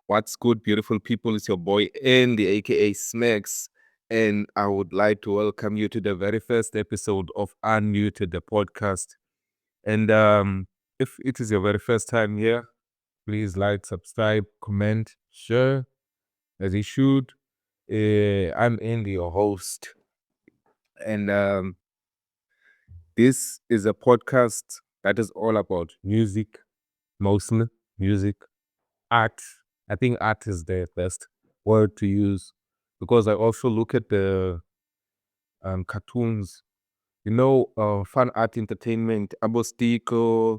What's good, beautiful people? It's your boy Andy, aka Smacks, and I would like to welcome you to the very first episode of Unmuted, the podcast. And if it is your very first time here, please like, subscribe, comment, share, as you should. I'm Andy, your host, and this is a podcast that is all about music, mostly music, art. I think art is the best word to use because I also look at the cartoons, fun art entertainment, Abostiko,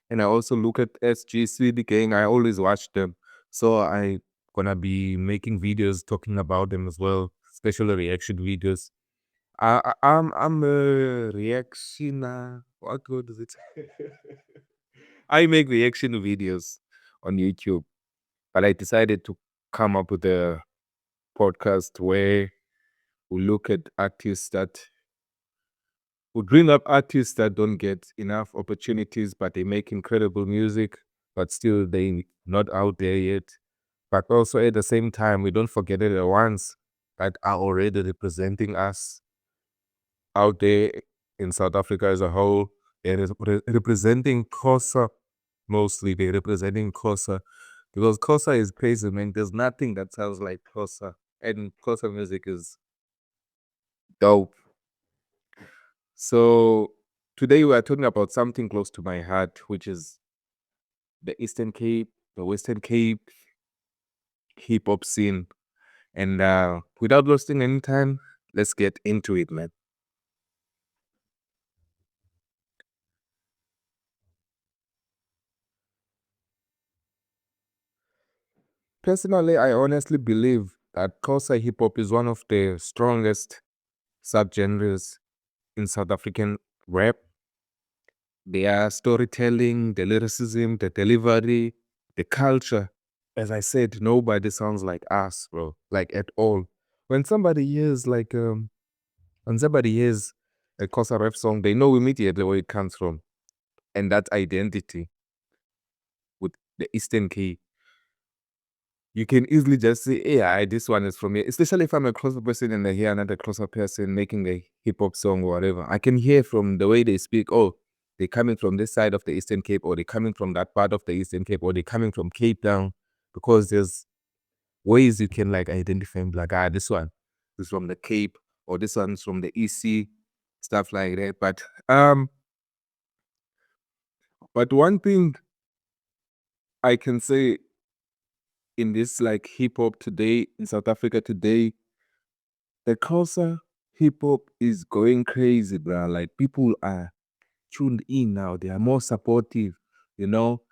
and I also look at SGC, the gang. I always watch them. So I gonna be making videos talking about them as well, especially reaction videos. I'm a reaction. What word is it? I make reaction videos on YouTube, but I decided to come up with a podcast where we look at artists that we bring up artists that don't get enough opportunities, but they make incredible music, but still they not out there yet. But also at the same time, we don't forget the ones that are already representing us out there in South Africa as a whole. They're representing Xhosa mostly. They're representing Xhosa because Xhosa is crazy, man. There's nothing that sounds like Xhosa, and Xhosa music is dope. So today we are talking about something close to my heart, which is the Eastern Cape, the Western Cape hip hop scene. And without wasting any time, let's get into it, man. Personally, I honestly believe that Xhosa hip hop is one of the strongest subgenres in South African rap. Their storytelling, the lyricism, the delivery, the culture. As I said, nobody sounds like us, bro. Like at all. When somebody hears when somebody hears a Xhosa rap song, they know immediately where it comes from. And that identity with the Eastern Cape. You can easily just say, yeah, this one is from here. Especially if I'm a closer person and I hear another closer person making a hip hop song or whatever. I can hear from the way they speak, oh, they're coming from this side of the Eastern Cape, or they're coming from that part of the Eastern Cape, or they're coming from Cape Town. Because there's ways you can like identify and be like, this one is from the Cape, or this one's from the EC, stuff like that. But one thing I can say in this like hip hop today in South Africa today, the Xhosa hip hop is going crazy, bro. Like people are tuned in now. They are more supportive, you know.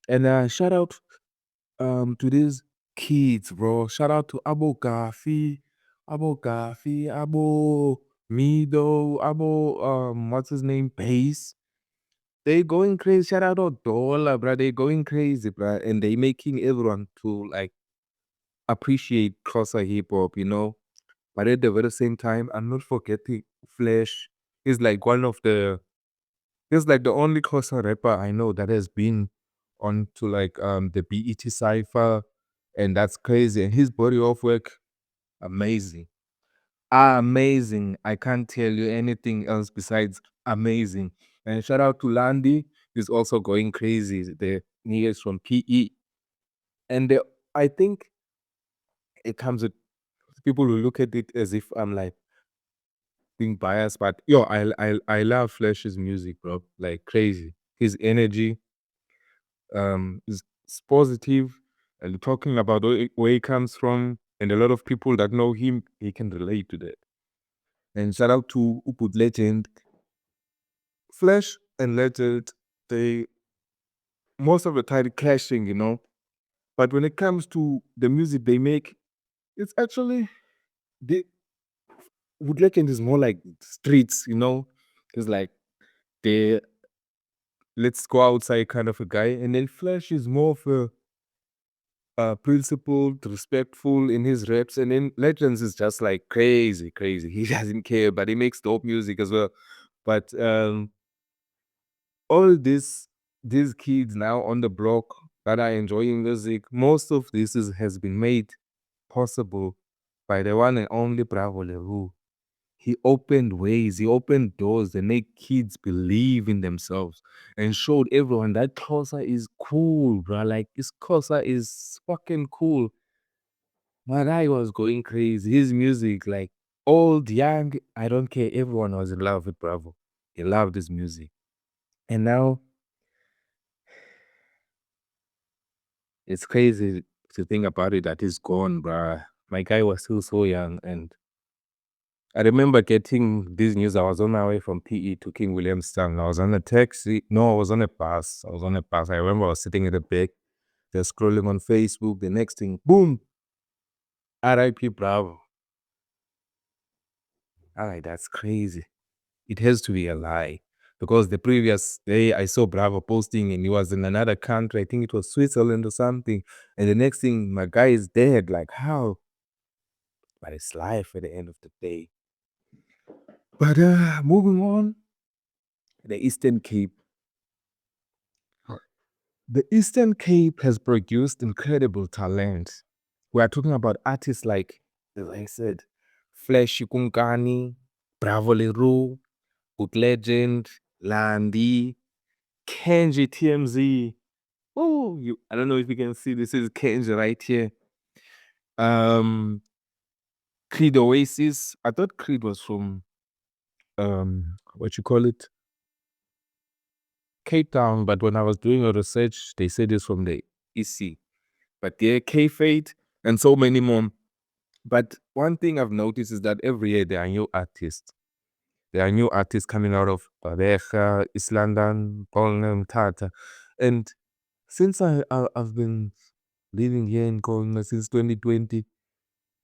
And shout out to these kids, bro. Shout out to Abo Mido, Abo what's his name? Bass. They going crazy. Shout out to Dollar, bro. They going crazy, bro. And they making everyone to like appreciate Xhosa hip hop, you know. But at the very same time, I'm not forgetting Flash. He's like one of the he's like the only Xhosa rapper I know that has been on to like the BET Cypher, and that's crazy. And his body of work, amazing. Amazing. I can't tell you anything else besides amazing. And shout out to Landy, he's also going crazy. The niggas from PE. And I think it comes with people who look at it as if I'm like being biased, but yo, I love Flash's music, bro. Like crazy. His energy is positive and talking about where he comes from, and a lot of people that know him, he can relate to that. And shout out to Uput Legend. Flash and Legend, they most of the time clashing, you know. But when it comes to the music they make, it's actually they Wood Legend is more like streets, you know. It's like they let's go outside kind of a guy. And then Flash is more of a principled, respectful in his raps. And then Legends is just like crazy, crazy. He doesn't care, but he makes dope music as well. But all these kids now on the block, that are enjoying music, most of has been made possible by the one and only Bravo Le Roux. He opened ways, he opened doors that make kids believe in themselves and showed everyone that Xhosa is cool, bro. Like, this Xhosa is fucking cool. My guy was going crazy. His music, like old, young, I don't care. Everyone was in love with Bravo. He loved his music. And now it's crazy to think about it that he's gone, bruh. My guy was still so young. And I remember getting this news. I was on my way from PE to King Williamstown. I was on a taxi. No, I was on a bus. I was on a bus. I remember I was sitting in the back, just scrolling on Facebook. The next thing, boom, RIP Bravo. All right, that's crazy. It has to be a lie. Because the previous day I saw Bravo posting and he was in another country. I think it was Switzerland or something. And the next thing, my guy is dead. Like, how? But it's life at the end of the day. But moving on, the Eastern Cape. The Eastern Cape has produced incredible talent. We are talking about artists like, as I said, Flash Ikumkani, Bravo Le Roux, Bhut Legend, Landi, Kenji TMZ. Oh, I don't know if you can see, this is Kenji right here. Creed Oasis. I thought Creed was from what you call it? Cape Town, but when I was doing a research, they said it's from the EC. But yeah, K-Fate and so many more. But one thing I've noticed is that every year there are new artists. There are new artists coming out of Barecha, East London, Golden Tata. And since I've been living here in Golden since 2020,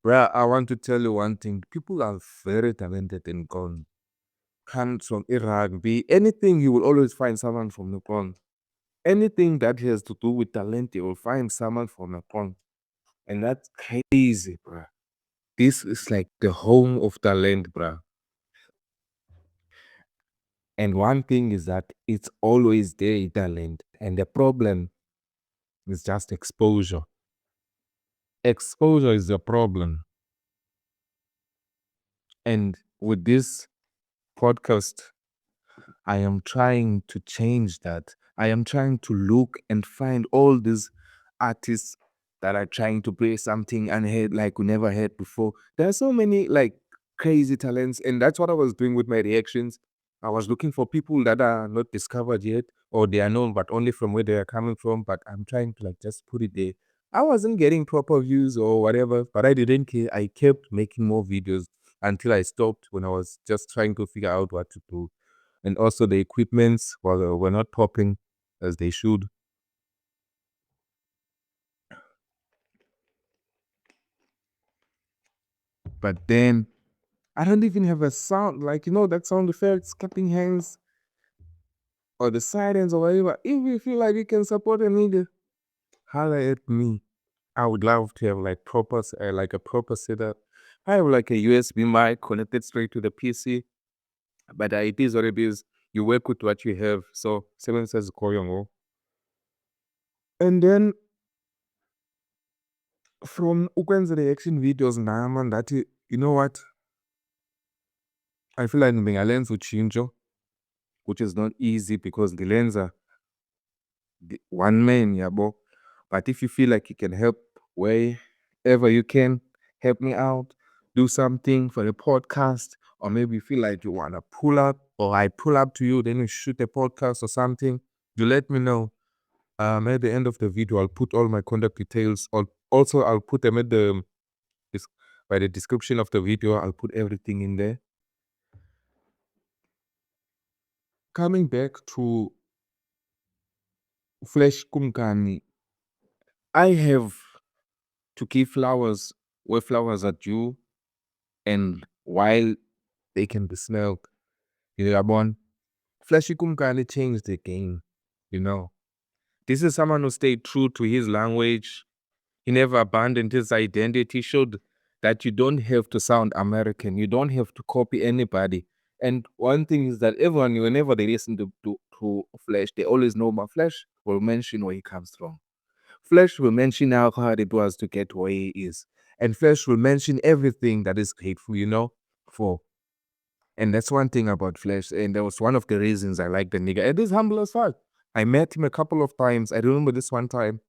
bruh, I want to tell you one thing. People are very talented in Golden. Comes from rugby, anything, you will always find someone from Nepal. Anything that has to do with talent, you will find someone from Nepal. And that's crazy, bruh. This is like the home of talent, bruh. And one thing is that it's always there, talent. And the problem is just exposure. Exposure is the problem. And with this podcast, I am trying to change that. I am trying to look and find all these artists that are trying to play something unheard, like we never heard before. There are so many like crazy talents, and that's what I was doing with my reactions. I was looking for people that are not discovered yet, or they are known but only from where they are coming from. But I'm trying to like just put it there. I wasn't getting proper views or whatever, but I didn't care. I kept making more videos until I stopped when I was just trying to figure out what to do. And also the equipments were not popping as they should. But then I don't even have a sound, like, that sound effects, clapping hands, or the silence or whatever. If you feel like you can support a nigga, holla at me. I would love to have like like a proper setup. I have like a USB mic connected straight to the PC, but it is what it is. You work with what you have. So seven says koyongo. And then from ukwenza reaction videos nami ndathi, you know what? I feel like ngingalenza utshintsho, which is not easy because ngilenza one man, yabo. But if you feel like you can help wherever you can, help me out, do something for the podcast, or maybe you feel like you want to pull up, or I pull up to you, then we shoot a podcast or something, you let me know. At the end of the video, I'll put all my contact details. Also, I'll put them at by the description of the video. I'll put everything in there. Coming back to Flesh Kumkani, I have to give flowers where flowers are due and while they can be smelled. You know, Abon, Flesh Kumkani changed the game, you know. This is someone who stayed true to his language. He never abandoned his identity. He showed that you don't have to sound American. You don't have to copy anybody. And one thing is that everyone, whenever they listen to Flash, they always know my Flash will mention where he comes from. Flesh will mention how hard it was to get where he is. And Flesh will mention everything that is grateful, for. And that's one thing about Flesh. And that was one of the reasons I like the nigga. It is humble as fuck. I met him a couple of times. I remember this one time.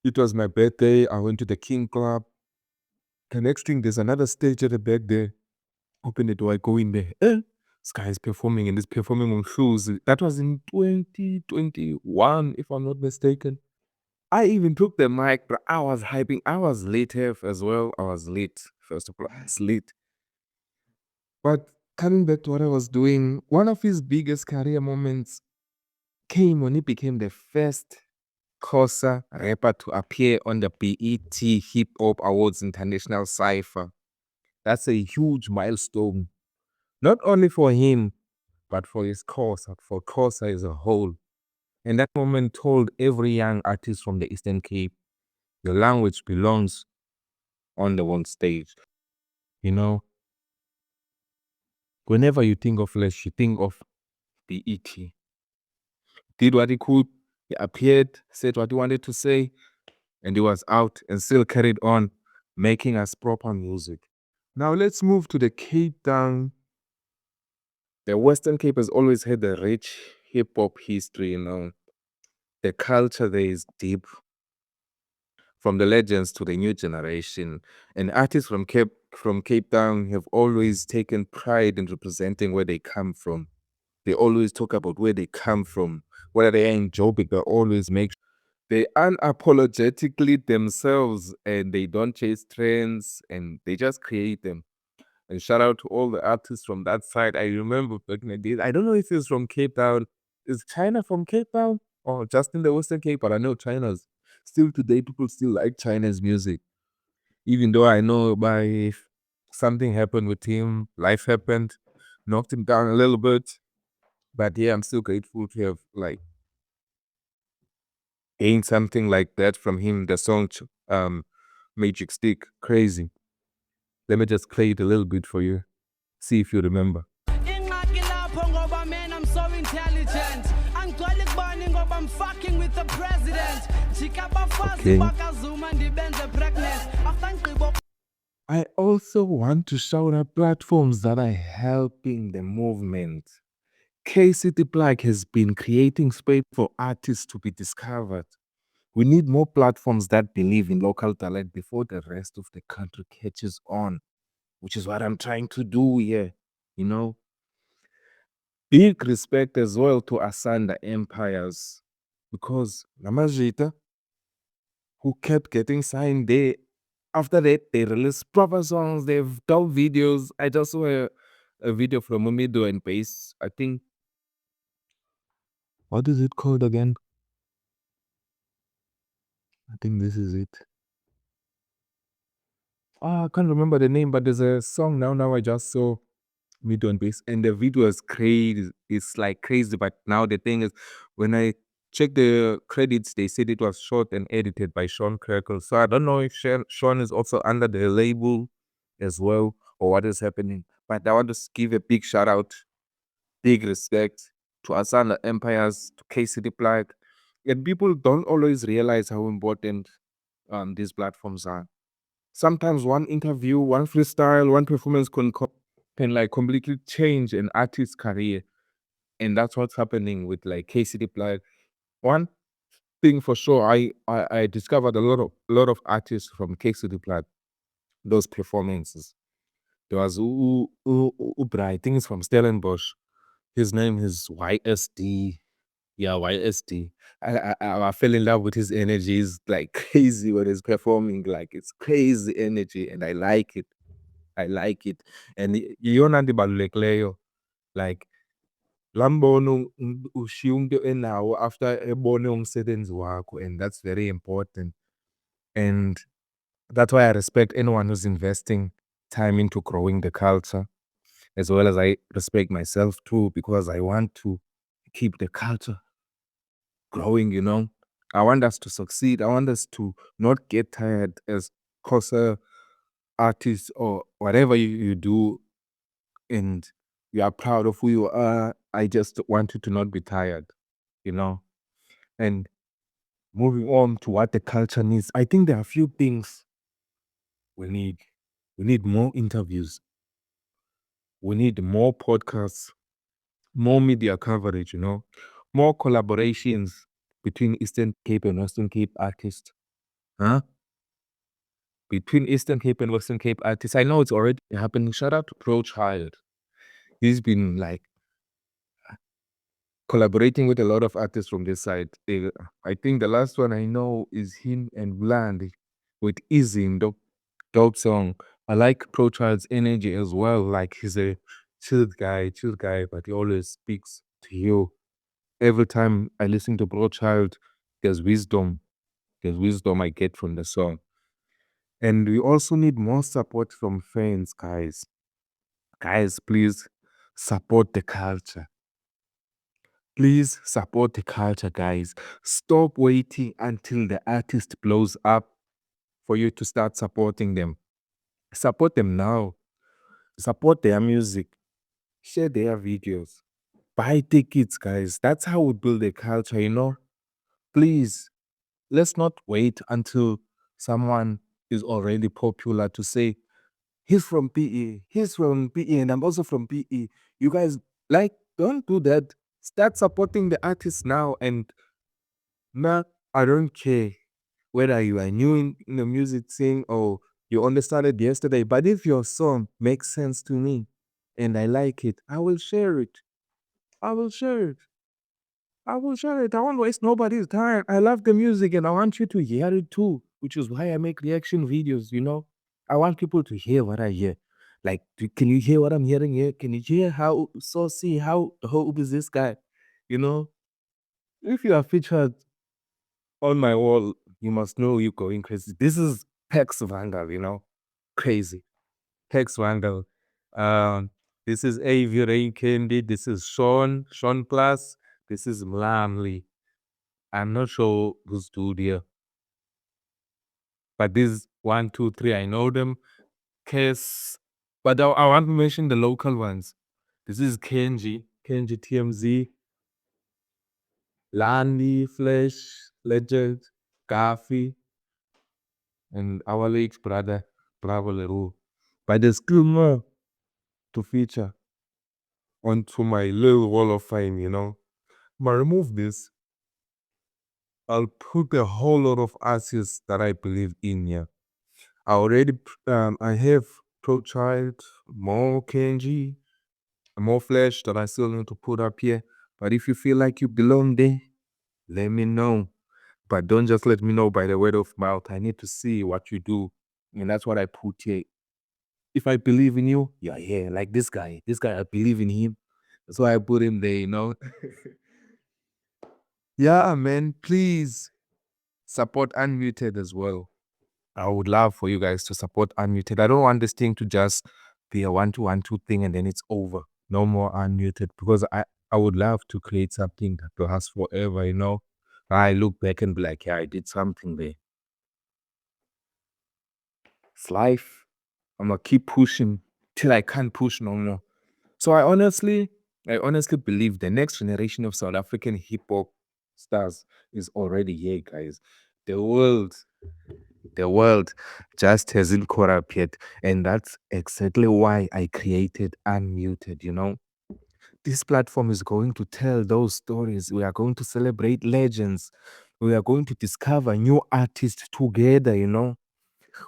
It was my birthday. I went to the King Club. The next thing, there's another stage at the back there. Open the door, I go in there. This guy is performing and he's performing on shoes. That was in 2021, if I'm not mistaken. I even took the mic, but I was hyping. I was late here as well. I was late. First of all, I was late. But coming back to what I was doing, one of his biggest career moments came when he became the first Xhosa rapper to appear on the BET Hip Hop Awards International Cypher. That's a huge milestone, not only for him, but for his cause, for Xhosa as a whole. And that moment told every young artist from the Eastern Cape, your language belongs on the one stage. You know, whenever you think of Flesh, you think of BET. Did what he could, he appeared, said what he wanted to say, and he was out and still carried on making us proper music. Now let's move to the Cape Town. The Western Cape has always had a rich hip hop history, The culture there is deep, from the legends to the new generation. And artists from Cape Town have always taken pride in representing where they come from. They always talk about where they come from. Whether they are in Joburg, they always make they unapologetically themselves and they don't chase trends and they just create them. And shout out to all the artists from that side. I remember back in the days. I don't know if it's from Cape Town. Is China from Cape Town or just in the Western Cape? But I know China's still today. People still like China's music, even though I know by something happened with him, life happened, knocked him down a little bit. But yeah, I'm still grateful to have gained something like that from him. The song Magic Stick, crazy. Let me just play it a little bit for you. See if you remember. Man, I'm so intelligent. I'm fucking with the president. I also want to shout out platforms that are helping the movement. KCT Black has been creating space for artists to be discovered. We need more platforms that believe in local talent before the rest of the country catches on, which is what I'm trying to do here. Big respect as well to Asanda Empires because Namajita, who kept getting signed, after that, they released proper songs, they've done videos. I just saw a video from Umido and Bass. I think, what is it called again? I think this is it. I can't remember the name, but there's a song now I just saw Umido and Bass, and the video is crazy. It's like crazy, but now the thing is, when I checked the credits, they said it was shot and edited by Sean Kirkle. So I don't know if Sean is also under the label as well or what is happening. But I want to give a big shout out, big respect to Asana Empires, to KCD Black. And people don't always realize how important these platforms are. Sometimes one interview, one freestyle, one performance can like completely change an artist's career. And that's what's happening with like KCD Black. One thing for sure, I discovered a lot of artists from KCD Black, those performances. There was Ubra, I think it's from Stellenbosch. His name is YSD. Yeah, YSD. I fell in love with his energy. He's like crazy when he's performing. Like it's crazy energy, and I like it. I like it. And yiyona nto ibalulekileyo. Like lambona ushiya umuntu enawo after ebone umsebenzi wakho, and that's very important. And that's why I respect anyone who's investing time into growing the culture, as well as I respect myself too, because I want to keep the culture growing. I want us to succeed. I want us to not get tired as Xhosa artists or whatever you do, and you are proud of who you are. I just want you to not be tired, you know. And moving on to what the culture needs. I think there are a few things we need. We need more interviews. We need more podcasts, more media coverage, more collaborations between Eastern Cape and Western Cape artists. Huh? Between Eastern Cape and Western Cape artists. I know it's already happening. Shout out to Pro Child. He's been like collaborating with a lot of artists from this side. I think the last one I know is him and Bland with Easy, dope song. I like Pro Child's energy as well. Like he's a chill guy, but he always speaks to you. Every time I listen to Pro Child, there's wisdom. There's wisdom I get from the song. And we also need more support from fans, guys. Guys, please support the culture. Please support the culture, guys. Stop waiting until the artist blows up for you to start supporting them. Support them now. Support their music. Share their videos. Buy tickets, guys. That's how we build a culture. Please, let's not wait until someone is already popular to say, he's from PE, he's from PE, and I'm also from PE. You guys, don't do that. Start supporting the artists now. And nah, I don't care whether you are new in the music scene or you understood yesterday. But if your song makes sense to me and I like it, I will share it. I will share it. I will share it. I won't waste nobody's time. I love the music and I want you to hear it too, which is why I make reaction videos. I want people to hear what I hear. Like, can you hear what I'm hearing here? Can you hear how saucy, how dope is this guy? You know, if you are featured on my wall, you must know you're going crazy. This is Hex Vandal. Crazy. Hex Vandal. This is Avi Ray Candy. This is Sean Plus. This is Mlamli. I'm not sure who's studio, but these 1, 2, 3, I know them. Kes, but I want to mention the local ones. This is Kenji TMZ, Landi, Flash, Legend, Gafi, and our league's brother, Bravo Le Roux. But there's still more to feature onto my little wall of fame. But remove this. I'll put a whole lot of artists that I believe in here. I have Pro Child, more Kenji, more Flash that I still need to put up here. But if you feel like you belong there, let me know. But don't just let me know by the word of mouth. I need to see what you do. And that's what I put here. If I believe in you, you're here. Like this guy. This guy, I believe in him. That's why I put him there. Yeah, man. Please support Unmuted as well. I would love for you guys to support Unmuted. I don't want this thing to just be a 1-2-1-2 thing and then it's over. No more Unmuted, because I would love to create something that lasts forever. I look back and be like, yeah, I did something there. It's life. I'm gonna keep pushing till I can't push no more. So I honestly believe the next generation of South African hip hop stars is already here, guys. The world just hasn't caught up yet. And that's exactly why I created Unmuted. This platform is going to tell those stories. We are going to celebrate legends. We are going to discover new artists together.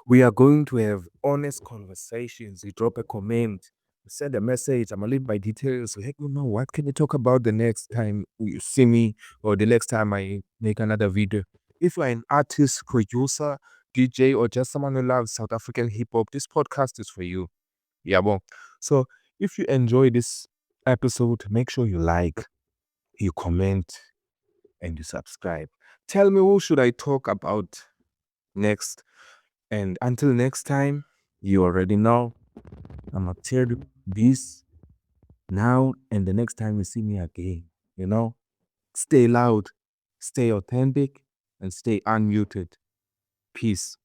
We are going to have honest conversations. You drop a comment, send a message. I'm gonna leave my details. Heck, what can you talk about the next time you see me or the next time I make another video? If you're an artist, producer, DJ, or just someone who loves South African hip hop, this podcast is for you. Yeah, well. So if you enjoy this episode, make sure you like, you comment, and you subscribe. Tell me, who should I talk about next? And until next time, you already know, I'm gonna tell you this now and the next time you see me again. Stay loud, stay authentic, and stay unmuted. Peace.